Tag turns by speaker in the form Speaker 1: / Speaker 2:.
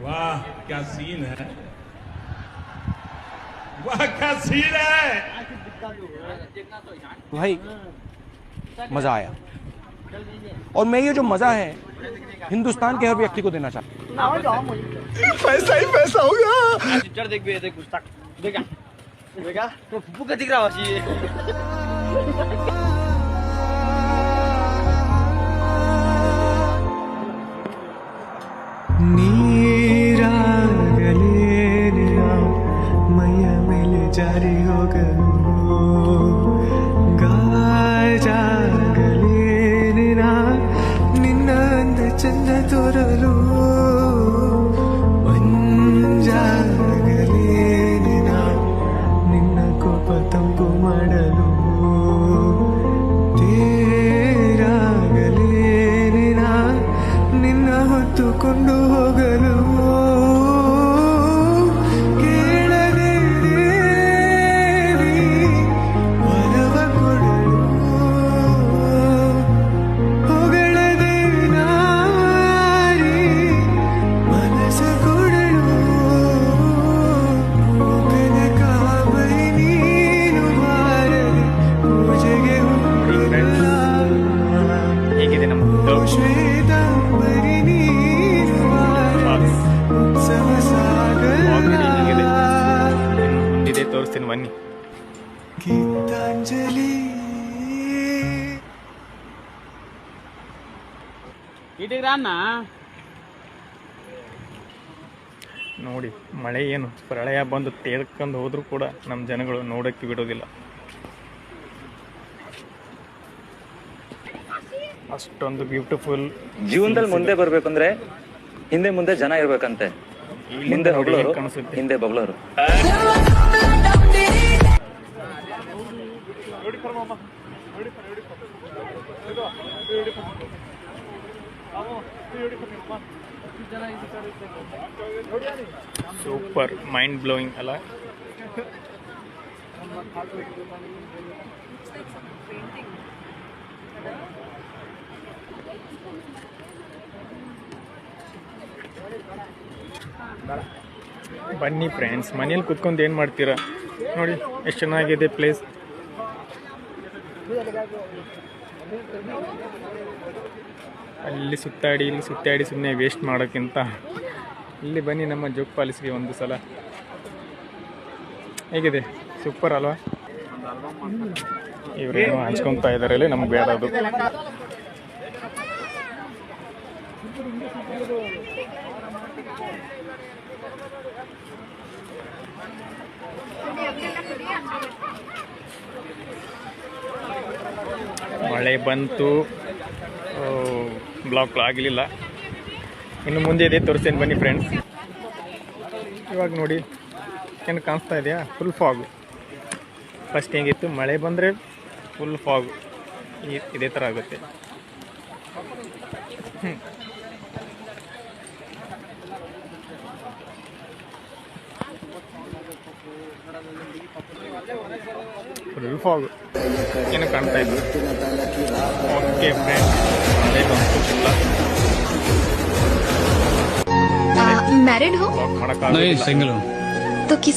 Speaker 1: वाह क्या सीन है, वाह क्या सीन है
Speaker 2: भाई। मजा आया और मैं ये जो मजा है हिंदुस्तान के हर व्यक्ति को देना चाहता हूँ।
Speaker 3: पैसा ही पैसा होगा।
Speaker 4: पिक्चर देख भी कुछ तक देखा देखा तो फुप्पू का दिख रहा
Speaker 3: ಮೈಯ ಮೇಲೆ ಜಾರಿ ಹೋಗಲು ಗಾಜಾಗಲೇನ ನಿನ್ನ ಅಂದ ಚಂದ ತೋರಲು ಮಂಜಾಗಲೇನ ನಿನ್ನ ಕೋಪ ತಂಪು ಮಾಡಲು ತೇರಾಗಲೇನ ನಿನ್ನ ಹೊತ್ತುಕೊಂಡು ಹೋಗಲು
Speaker 4: ತೋರಿಸ್ತೀನಿ ಬನ್ನಿ.
Speaker 3: ಗೀತಾಂಜಲಿ
Speaker 4: ನೋಡಿ ಮಳೆ ಏನು ಪ್ರಳಯ ಬಂದು ತೇಳ್ಕೊಂಡು ಹೋದ್ರೂ ಕೂಡ ನಮ್ಮ ಜನಗಳು ನೋಡಕ್ಕೆ ಬಿಡೋದಿಲ್ಲ. ಅಷ್ಟೊಂದು ಬ್ಯೂಟಿಫುಲ್.
Speaker 5: ಜೀವನದಲ್ಲಿ ಮುಂದೆ ಬರ್ಬೇಕಂದ್ರೆ ಹಿಂದೆ ಮುಂದೆ ಜನ ಇರ್ಬೇಕಂತೆ. ಮುಂದೆ ಹೊಗಳೋರು, ಹಿಂದೆ ಬಗಳೋರು.
Speaker 4: ಸೂಪರ್ ಮೈಂಡ್ ಬ್ಲೋಯಿಂಗ್ ಅಲ್ಲ. ಬನ್ನಿ ಫ್ರೆಂಡ್ಸ್, ಮನೇಲಿ ಕುತ್ಕೊಂಡು ಏನು ಮಾಡ್ತೀರಾ ನೋಡಿ ಎಷ್ಟು ಚೆನ್ನಾಗಿದೆ ಪ್ಲೇಸ್. ಅಲ್ಲಿ ಸುತ್ತಾಡಿ ಇಲ್ಲಿ ಸುತ್ತಾಡಿ ಸುಮ್ಮನೆ ವೇಸ್ಟ್ ಮಾಡೋಕ್ಕಿಂತ ಇಲ್ಲಿ ಬನ್ನಿ ನಮ್ಮ ಜೋಗ್ ಫಾಲ್ಸ್ಗೆ ಒಂದು ಸಲ. ಹೇಗಿದೆ? ಸೂಪರ್ ಅಲ್ವಾ? ಇವರೇನೋ ಹಂಚ್ಕೊತಾ ಇದ್ದಾರೆ, ಇಲ್ಲಿ ನಮ್ಗೆ ಬೇಡ ಅದು. ಮಳೆ ಬಂತು, ಬ್ಲಾಕ್ ಆಗಲಿಲ್ಲ. ಇನ್ನು ಮುಂದೆ ಇದೆ ತೋರಿಸ್ತೇನೆ ಬನ್ನಿ ಫ್ರೆಂಡ್ಸ್. ಇವಾಗ ನೋಡಿ ಏನು ಕಾಣಿಸ್ತಾ ಇದೆಯಾ? Full fog. ಫಸ್ಟ್ ಹೆಂಗಿತ್ತು, ಮಳೆ ಬಂದರೆ ಫುಲ್ ಫಾಗು ಇದೇ ಥರ ಆಗುತ್ತೆ. ಫುಲ್ ಫಾಗು ಏನು ಕಾಣ್ತಾ ಇತ್ತು. ಓಕೆ ಫ್ರೆಂಡ್ಸ್, ಮಳೆ ಬಂತು.
Speaker 6: मैरिड हो?
Speaker 4: ಮಾಡೋಕ್ಕಾಗಲ್ಲ.
Speaker 6: तो किस